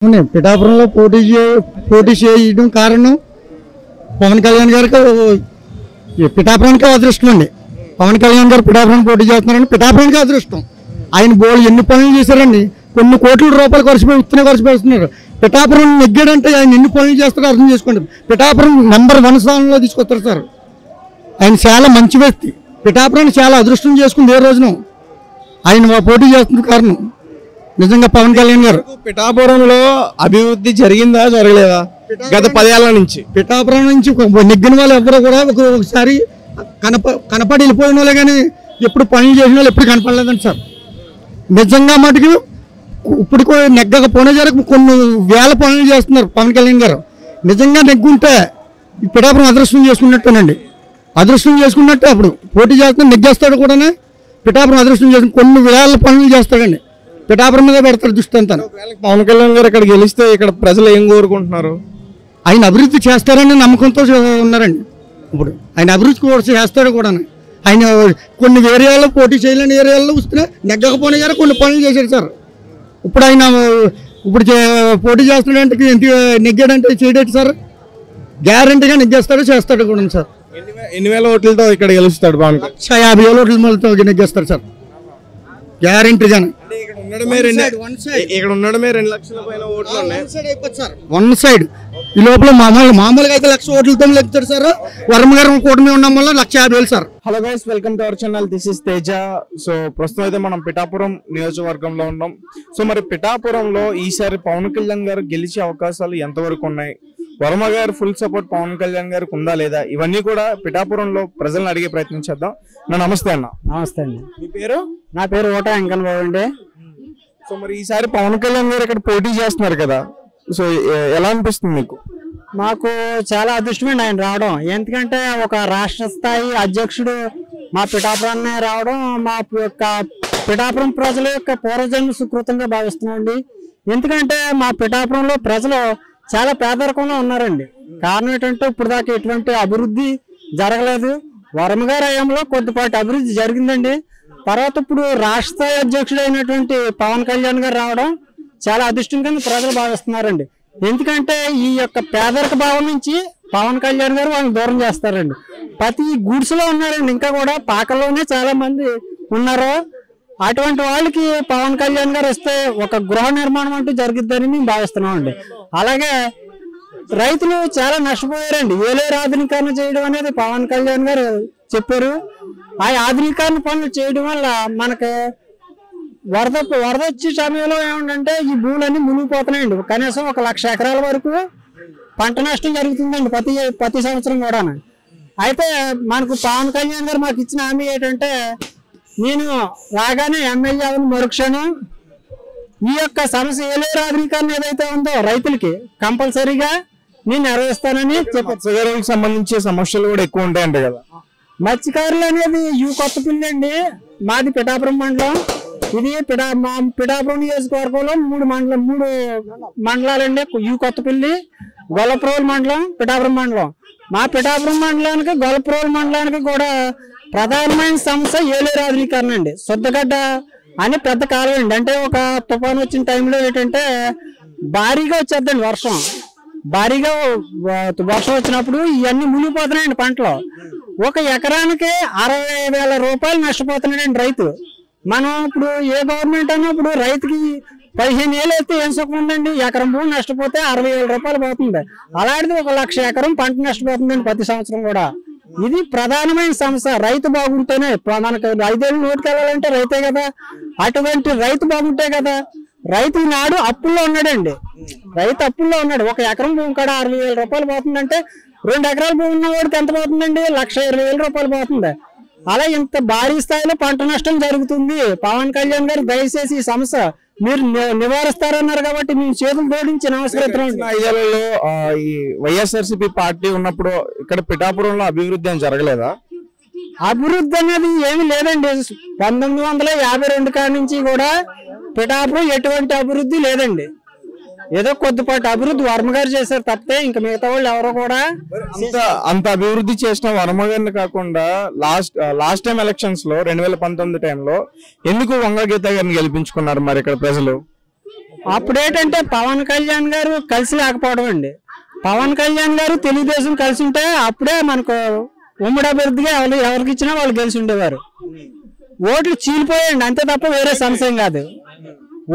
పిఠాపురంలో పోటీ చేయడం కారణం పవన్ కళ్యాణ్ గారికి పిఠాపురానికి అదృష్టం అండి. పవన్ కళ్యాణ్ గారు పిఠాపురం పోటీ చేస్తున్నారని పిఠాపురానికి అదృష్టం. ఆయన బోళ్ళు ఎన్ని పనులు చేశారండి, కొన్ని కోట్ల రూపాయలు ఖర్చు పెడుతున్నారు. పిఠాపురం నెగ్గాడంటే ఆయన ఎన్ని పనులు చేస్తారో అర్థం చేసుకోండి. పిఠాపురం నెంబర్ 1 స్థానంలో తీసుకొస్తారు సార్. ఆయన చాలా మంచి వ్యక్తి. పిఠాపురాన్ని చాలా అదృష్టం చేసుకుంది ఏ రోజున ఆయన పోటీ చేస్తున్న కారణం నిజంగా పవన్ కళ్యాణ్ గారు. పిఠాపురంలో అభివృద్ధి జరిగిందా జరగలేదా గత 10 ఏళ్ల నుంచి? పిఠాపురం నుంచి నెగ్గిన వాళ్ళు ఎవరు కూడా ఒకసారి కనపడి వెళ్ళిపోయిన వాళ్ళే కానీ ఎప్పుడు పనులు చేసిన వాళ్ళు ఎప్పుడు కనపడలేదండి సార్. నిజంగా మటుకు ఇప్పుడు నెగ్గకపోయినా జరగ కొన్ని వేల పనులు చేస్తున్నారు పవన్ కళ్యాణ్ గారు. నిజంగా నెగ్గుంటే పిఠాపురం అదృష్టం చేసుకున్నట్టేనండి. అదృష్టం చేసుకున్నట్టే అప్పుడు పోటీ చేస్తున్నా నెగ్గేస్తాడు కూడా. పిఠాపురం అదృష్టం చేసుకుని కొన్ని వేల పనులు చేస్తాడండి. పిఠాపురం మీద పెడతారు దృష్టి అంతా. పవన్ కళ్యాణ్ గారు ఇక్కడ గెలిస్తే ఇక్కడ ప్రజలు ఏం కోరుకుంటున్నారు? ఆయన అభివృద్ధి చేస్తారని నమ్మకంతో ఉన్నారండి. ఇప్పుడు ఆయన అభివృద్ధి కూడా చేస్తాడు కూడా. ఆయన కొన్ని ఏరియాల్లో పోటీ చేయలేని ఏరియాల్లో వస్తే నెగ్గకపోయినా గారు కొన్ని పనులు చేశాడు సార్. ఇప్పుడు ఆయన ఇప్పుడు పోటీ చేస్తున్నాడంటే ఎంత నెగ్గాడంటే చేయడేటి సార్. గ్యారంటీగా నెగ్గేస్తాడు, చేస్తాడు కూడా సార్. ఎన్ని వేల ఓట్లతో ఇక్కడ గెలుస్తాడు పవన్? 150,000 ఓట్లతో నెగ్గేస్తారు సార్ గ్యారంటీగానే. ఇక్కడ ఉండడమే 2 లక్షల పైన ఓట్లు ఉన్నాయి. 1 సైడ్ ఈ లోపల మామూలుగా అయితే 1,00,000 ఓట్లతో లెక్కారు సార్. వర్మ గారు కూటమి ఉండడం వల్ల 150,000 sir. Hello guys, welcome to our channel. This is Teja. So ప్రస్తుతం అయితే మనం పిఠాపురం నియోజకవర్గంలో ఉన్నాం. సో మరి పిఠాపురంలో ఈసారి పవన్ కళ్యాణ్ గారు గెలిచే అవకాశాలు ఎంతవరకు ఉన్నాయి? వర్మ గారు ఫుల్ సపోర్ట్ పవన్ కళ్యాణ్ గారికి ఉందా లేదా? ఇవన్నీ కూడా పిఠాపురంలో ప్రజలను అడిగే ప్రయత్నం చేద్దాం. నమస్తే అన్న. నమస్తే అండి. మీ పేరు? నా పేరు ఓట వెంకన్న బాబు అండి. సో మరి ఈసారి పవన్ కళ్యాణ్ గారు ఇక్కడ పోటీ చేస్తున్నారు కదా, సో ఎలా అనిపిస్తుంది మీకు? మాకు చాలా అదృష్టమండి ఆయన రావడం. ఎందుకంటే ఒక రాష్ట్ర స్థాయి అధ్యక్షుడు మా పిఠాపురాన్ని రావడం మా యొక్క పిఠాపురం ప్రజల యొక్క పూర్వజన్మ సుకృతంగా భావిస్తున్నామండి. ఎందుకంటే మా పిఠాపురంలో ప్రజలు చాలా పేదరికంలో ఉన్నారండి. కారణం ఏంటంటే ఇప్పుడు దాకా ఎటువంటి అభివృద్ధి జరగలేదు. వర్మ గారి హయాంలో కొద్దిపాటి అభివృద్ధి జరిగిందండి. తర్వాత ఇప్పుడు రాష్ట్ర స్థాయి అధ్యక్షుడు అయినటువంటి పవన్ కళ్యాణ్ గారు రావడం చాలా అదృష్టం కింద ప్రజలు భావిస్తున్నారండి. ఎందుకంటే ఈ యొక్క పేదరిక భావం నుంచి పవన్ కళ్యాణ్ గారు వాళ్ళని దూరం చేస్తారండి. ప్రతి గూడ్స్లో ఉన్నారండి, ఇంకా కూడా పాకల్లోనే చాలా మంది ఉన్నారు. అటువంటి వాళ్ళకి పవన్ కళ్యాణ్ గారు వస్తే ఒక గృహ నిర్మాణం అంటూ జరుగుద్దని మేము భావిస్తున్నామండి. అలాగే రైతులు చాలా నష్టపోయారండి. ఏలేరు ఆధునీకరణ చేయడం అనేది పవన్ కళ్యాణ్ గారు చెప్పారు. ఆ ఆధునీకరణ పనులు చేయడం వల్ల మనకి వరద వచ్చే సమయంలో ఏమంటే ఈ భూములన్నీ మునిగిపోతున్నాయండి. కనీసం 1,00,000 ఎకరాల వరకు పంట నష్టం జరుగుతుందండి ప్రతి సంవత్సరం కూడా. అయితే మనకు పవన్ కళ్యాణ్ గారు మాకు ఇచ్చిన హామీ ఏంటంటే, నేను రాగానే ఎమ్మెల్యే అవని మరుక్షణం ఈ యొక్క సమస్య ఏలేరు ఆధునీకరణ ఏదైతే ఉందో రైతులకి కంపల్సరీగా నేను నెరవేరుస్తానని చెప్పారు. మత్స్యకారులకు సంబంధించే సమస్యలు కూడా ఎక్కువ ఉంటాయంట కదా. మత్స్యకారులు అనేది కొత్తపల్లి అండి. మాది పిఠాపురం మండలం. ఇది పిఠాపురం నియోజకవర్గంలో 3 మండలాలండి. కొత్తపల్లి, గొల్లప్రోలు మండలం, పిఠాపురం మండలం. మా పిఠాపురం మండలానికి గొల్లప్రోలు మండలానికి కూడా ప్రధానమైన సమస్య ఏలేరు ఆధునీకరణ అండి. శుద్ధగడ్డ అని పెద్ద కాలం అండి. అంటే ఒక తుఫాను వచ్చిన టైంలో ఏంటంటే భారీగా వచ్చేద్దండి వర్షం. భారీగా వర్షం వచ్చినప్పుడు ఇవన్నీ మునిగిపోతున్నాయండి పంటలు. ఒక ఎకరానికి 60,000 రూపాయలు నష్టపోతున్నాడండి రైతు. మనం ఇప్పుడు ఏ గవర్నమెంట్ అన్నప్పుడు రైతుకి 15 ఏళ్ళు అయితే ఏం సుఖం ఉందండి. ఎకరం భూమి నష్టపోతే 60,000 రూపాయలు పోతుంది. అలాంటిది 1,00,000 ఎకరం పంట నష్టపోతుందండి ప్రతి సంవత్సరం కూడా. ఇది ప్రధానమైన సమస్య. రైతు బాగుంటేనే మనకు 5 ఏళ్ళు నోటికి వెళ్ళాలంటే రైతే కదా. అటువంటి రైతు బాగుంటే కదా. రైతు నాడు అప్పుల్లో ఉన్నాడండి. రైతు అప్పుల్లో ఉన్నాడు. 1 ఎకరం భూమి కాడ 60,000 రూపాయలు పోతుందంటే 2 ఎకరాల భూమి ఉన్న వాడికి ఎంత పోతుందండి? 1,20,000 రూపాయలు పోతుంది. అలా ఇంత భారీ స్థాయిలో పంట నష్టం జరుగుతుంది. పవన్ కళ్యాణ్ గారు దయచేసి ఈ సమస్య మీరు నివారిస్తారన్నారు కాబట్టి మేము చేతులు జోడించి నమస్కరిస్తున్నాం. 5 ఏళ్లలో ఈ వైఎస్ఆర్సీపీ పార్టీ ఉన్నప్పుడు ఇక్కడ పిఠాపురంలో అభివృద్ధి అని జరగలేదా? అభివృద్ధి అనేది ఏమి లేదండి. 1952 కాడి నుంచి కూడా పిఠాపురం ఎటువంటి అభివృద్ధి లేదండి. ఏదో కొద్దిపాటి అభివృద్ధి వర్మ గారు చేశారు తప్పితే ఇంకా మిగతా వాళ్ళు ఎవరో కూడా అంత అభివృద్ధి చేసిన వర్మ గారిని కాకుండా లాస్ట్ టైం ఎలక్షన్స్ లో 2019 టైంలో ఎందుకు వంగ గీత గారిని గెలిపించుకున్నారు మరి ఇక్కడ ప్రజలు? అప్పుడేంటంటే పవన్ కళ్యాణ్ గారు కలిసి లేకపోవడం అండి. పవన్ కళ్యాణ్ గారు తెలుగుదేశం కలిసి ఉంటే అప్పుడే మనకు ఉమ్మడి అభ్యర్థిగా ఎవరికి ఇచ్చినా వాళ్ళు గెలిచి ఉండేవారు. ఓట్లు చీలిపోయాయండి అంతే తప్ప వేరే సమస్య కాదు.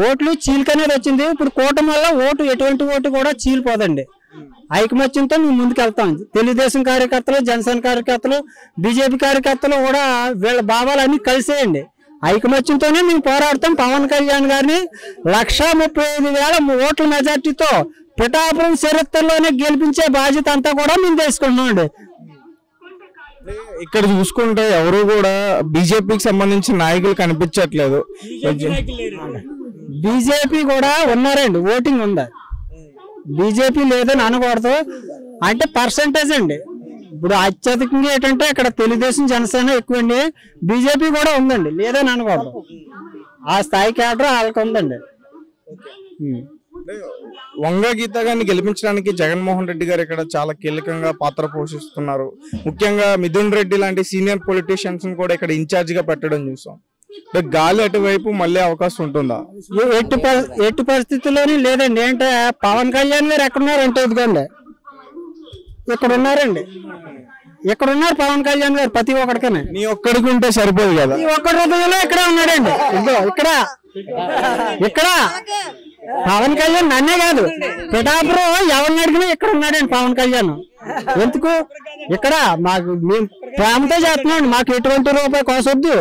ఓట్లు చీలికనేది వచ్చింది. ఇప్పుడు కూటమి వల్ల ఓటు ఎటువంటి ఓటు కూడా చీలిపోదండి. ఐకమత్యంతో మేము ముందుకు వెళ్తాం. తెలుగుదేశం కార్యకర్తలు, జనసేన కార్యకర్తలు, బీజేపీ కార్యకర్తలు కూడా వీళ్ళ భావాలన్నీ కలిసేయండి. ఐకమత్యంతోనే మేము పోరాడతాం. పవన్ కళ్యాణ్ గారిని 1,35,000 ఓట్ల మెజార్టీతో పిఠాపురం చరిత్రలోనే గెలిపించే బాధ్యత అంతా కూడా మేము తీసుకుంటున్నాం అండి. ఇక్కడ చూసుకుంటే ఎవరు కూడా బీజేపీకి సంబంధించిన నాయకులు కనిపించట్లేదు. బీజేపీ కూడా ఉన్నారండి, ఓటింగ్ ఉందా? బీజేపీ లేదని అనకూడదు, అంటే పర్సంటేజ్ అండి. ఇప్పుడు అత్యధికంగా ఏంటంటే ఇక్కడ తెలుగుదేశం జనసేన ఎక్కువ అండి, బీజేపీ కూడా ఉందండి, లేదని అనకూడదు. ఆ స్థాయి క్యాడర్ వాళ్ళకి ఉందండి. వంగ గీత గారిని గెలిపించడానికి జగన్మోహన్ రెడ్డి గారు ఇక్కడ చాలా కీలకంగా పాత్ర పోషిస్తున్నారు. ముఖ్యంగా మిథున్ రెడ్డి లాంటి సీనియర్ పొలిటీషియన్స్ కూడా ఇక్కడ ఇన్ఛార్జ్ గా పెట్టడం చూసాం. గాలి అటువైపు మళ్ళీ అవకాశం ఉంటుందా? ఎట్టి పరిస్థితుల్లోనే లేదండి. అంటే పవన్ కళ్యాణ్ గారు ఎక్కడున్నారంటే ఇదిగోండి ఇక్కడ ఉన్నారండి, ఇక్కడ ఉన్నారు పవన్ కళ్యాణ్ గారు. ప్రతి ఒక్కడికనే నీ ఒక్కడికి ఉంటే సరిపోదు కదా, ఈ ఒక్కడి హృదయంలో ఇక్కడ ఉన్నాడండి. ఇదో ఇక్కడ పవన్ కళ్యాణ్ నన్నే కాదు, పిఠాపురం ఎవరిని అడిగినా ఇక్కడ ఉన్నాడండి పవన్ కళ్యాణ్. ఎందుకు ఇక్కడ మాకు మేము ప్రేమతో చేస్తున్నాం. మాకు ఎటువంటి రూపాయి కోసొద్దు,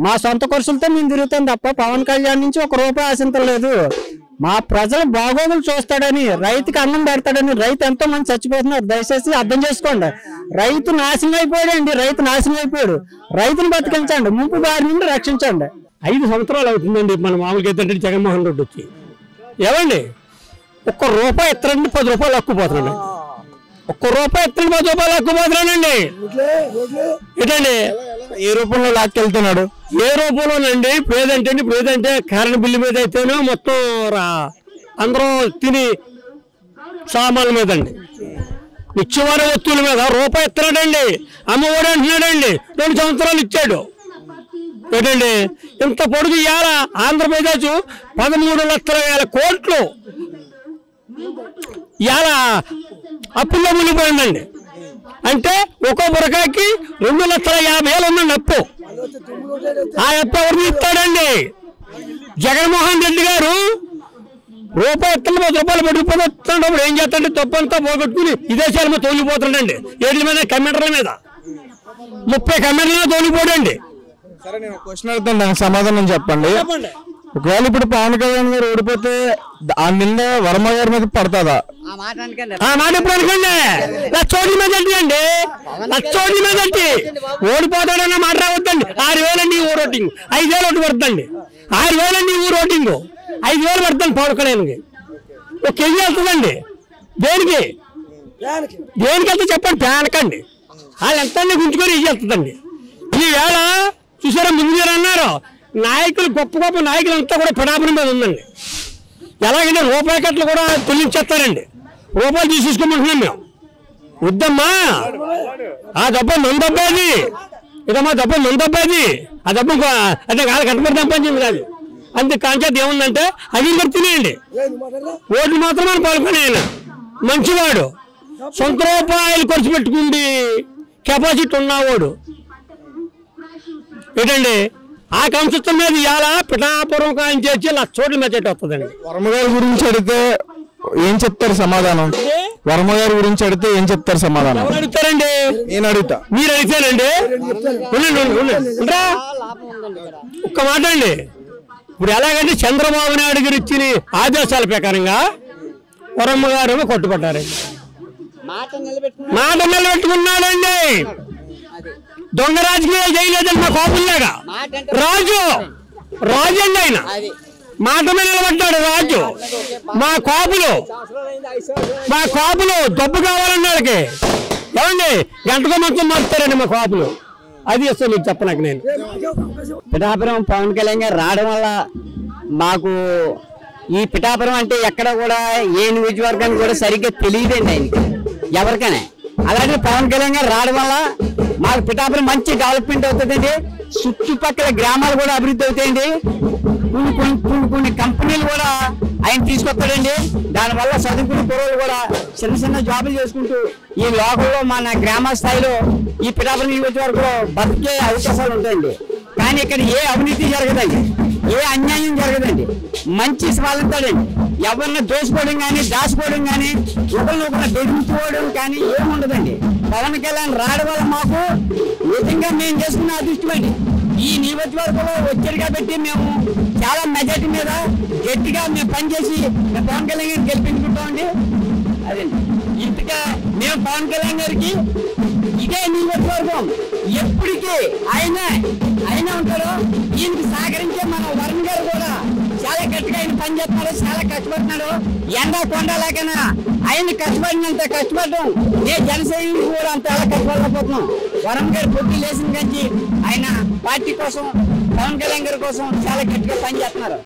మా సొంత ఖర్చులతో మేము తిరుగుతాం తప్ప పవన్ కళ్యాణ్ నుంచి 1 రూపాయి ఆశించలేదు. మా ప్రజలు బాగోగులు చూస్తాడని, రైతుకి అన్నం పెడతాడని. రైతు ఎంతో మంది చచ్చిపోతున్నారు, దయచేసి అర్థం చేసుకోండి. రైతు నాశనం అయిపోయాడండి, రైతు నాశనం అయిపోయాడు. రైతుని బతికించండి, ముంపు బారి నుండి రక్షించండి. 5 సంవత్సరాలు అవుతుందండి మన మామూలుగా ఏంటంటే జగన్మోహన్ రెడ్డి వచ్చి ఏమండి 1 రూపాయి ఎత్తరండి 10 రూపాయలు అక్కుపోతున్నాడు. 1 రూపాయి ఎత్తరండి 10 రూపాయలు అక్కుపోతున్నానండి. ఏంటండి ఏ రూపంలో లాక్కెళ్తున్నాడు? ఏ రూపంలోనండి? ఇప్పుడు కరెంట్ బిల్లు మీద అయితేనే మొత్తం అందరూ తిని సామాన్ల మీద అండి, నిత్యవారి వస్తువుల మీద రూపాయి ఎత్తనాడండి. అమ్మఒడి అంటున్నాడండి, 2 సంవత్సరాలు ఇచ్చాడు. ఏంటండి ఇంత పొడుగు ఇవాళ ఆంధ్రప్రదేశ్ 13,00,000 కోట్లు ఇవాళ అప్పుల్లో మునిగిపోయిందండి. అంటే ఒక్కో బురకాకి 2,50,000 ఉందండి అప్పు. ఆ అప్పు ఎవరు ఇస్తాడండి? జగన్మోహన్ రెడ్డి గారు రూపాయి ఎత్తలు 10 రూపాయలు పెట్టుకుపోతున్నప్పుడు ఏం చేస్తాడంటే తప్పంతా పోగొట్టుకుని విదేశాల మీద తోలిపోతాడండి. ఏళ్ళ మీద కమెంటర్ల మీద 30 కమెంటర్ల మీద తోలిపోడండి. సరే నేను క్వశ్చన్ అడుగుతాను, దానికి సమాధానం చెప్పండి. ఒకవేళ ఇప్పుడు పవన్ కళ్యాణ్ గారు ఓడిపోతే ఆ నింద వర్మ గారి మీద పడుతుందా? ఆ మాట ఎప్పుడు అనుకోండి, 1,00,000 ఓట్ల మెజార్టీ అండి, 1,00,000 ఓట్ల మెజార్టీ. ఓడిపోతాడన్న మాట రావద్దండి. 6,000 అండి ఊరు ఓటింగ్, 5,000 ఓటు పడుతుందండి. 6,000 అండి ఊరు ఓటింగ్, 5,000 పడుతుంది పవన్ కళ్యాణ్కి. 1 కేజీ వెళ్తుందండి. దేనికి వెళ్తే చెప్పండి, పేనకండి. వాళ్ళు ఎంత గుంజుకొని ఇవి వెళ్తుందండి. ఈవేళ చూసారా, ముందు మీరు అన్నారు నాయకులు, గొప్ప గొప్ప నాయకులు అంతా కూడా పిఠాపురం మీద ఉందండి. ఎలాగంటే రూపాయి కట్టలు కూడా తొలగించేస్తారండి. రూపాయలు తీసుకోమంటున్నాం మేము. వద్దమ్మా, ఆ డబ్బు మన డబ్బాది, ఇదమ్మా డబ్బు మన డబ్బాది. ఆ డబ్బు అంటే కాదు కట్టబడి సంపాదించింది కాదు. అంతే కాంచేది ఏముందంటే అది మరి తినేయండి. ఓట్లు మాత్రమే పాల్గొనే ఆయన మంచివాడు, సొంత రూపాయలు ఖర్చు పెట్టుకుండి కెపాసిటీ ఉన్నవాడు. ఏంటండి ఆ కంశత్వం మీద ఇవాళ పిఠాపురం కాయం చేసి 1,00,000 ఓట్ల మెజార్టీ వస్తుందండి. వర్మ గారి గురించి అడిగితే ఏం చెప్తారు సమాధానం? వర్మ గారి గురించి అడిగితే ఏం చెప్తారు సమాధానం? ఎవరు అడుగుతారండి? నేను అడుగుతా, మీరు అడిగితేనండి. ఒక్క మాట అండి, ఇప్పుడు ఎలాగంటే చంద్రబాబు నాయుడు గారు ఇచ్చిన ఆదేశాల ప్రకారంగా వర్మ గారు కొట్టుపడ్డారండి. మాట నిలబెట్టుకున్నాడండి. దొంగ రాజకీయాలు చేయలేదండి మా కోపుల్లాగా. రాజు అండి ఆయన, మాట మీద నిలబడ్డాడు రాజు. మా కాపులు డబ్బు కావాలండి వాళ్ళకి. ఏమండి గంటకో మంచం మారుతారండి మా కాపులు. అది అసలు మీకు చెప్పనాక నేను పిఠాపురం పవన్ కళ్యాణ్ గారు రావడం వల్ల మాకు ఈ పిఠాపురం అంటే ఎక్కడ కూడా ఏ నియోజకవర్గానికి కూడా సరిగ్గా తెలియదండి ఆయనకి ఎవరికైనా. అలాగే పవన్ కళ్యాణ్ గారు రావడం వల్ల మాకు పిఠాపురం మంచి డెవలప్మెంట్ అవుతుందండి. చుట్టుపక్కల గ్రామాలు కూడా అభివృద్ధి అవుతాయండి. కొన్ని కంపెనీలు కూడా ఆయన తీసుకొస్తాడండి. దానివల్ల చదువుకున్న కుర్రోళ్ళు కూడా చిన్న చిన్న జాబులు చేసుకుంటూ ఈ లోకల్లో మన గ్రామ స్థాయిలో ఈ పిఠాపురం నియోజకవర్గంలో బతికే అవకాశాలు ఉంటాయండి. కానీ ఇక్కడ ఏ అవినీతి జరగదండి, ఏ అన్యాయం జరగదండి. మంచి స్వాలంతాడండి. ఎవరిని దోసుకోవడం కానీ దాచుకోవడం కానీ ఒకరినొకరు బెదిరించుకోవడం కానీ ఏముండదండి. పవన్ కళ్యాణ్ రావడం వల్ల మాకు నిజంగా మేము చేసుకున్న అదృష్టం అండి. ఈ నియోజకవర్గంలో ఒత్తిడిగా పెట్టి మేము చాలా మెజార్టీ మీద గట్టిగా మేము పనిచేసి మేము పవన్ కళ్యాణ్ గారిని గెలిపించుకుంటామండి. అదండి ఇంతగా మేము పవన్ కళ్యాణ్ గారికి ఇదే నియోజకవర్గం ఎప్పటికీ ఆయన ఉంటారు. ఈయనకి సహకరించే మన వరుణ్ గారు కూడా చాలా గట్టిగా ఆయన పనిచేస్తున్నాడు, చాలా కష్టపడుతున్నాడు. ఎండా కొండలాగైనా ఆయన కష్టపడినంత కష్టపడడం ఏ జనసైనికులు కూడా అంత ఎలా కష్టపడలేకపోతున్నాం. వరుణ్ గారు పొట్టి లేచిన కంచి ఆయన పార్టీ కోసం పవన్ కళ్యాణ్ గారి కోసం చాలా గట్టిగా పనిచేస్తున్నారు.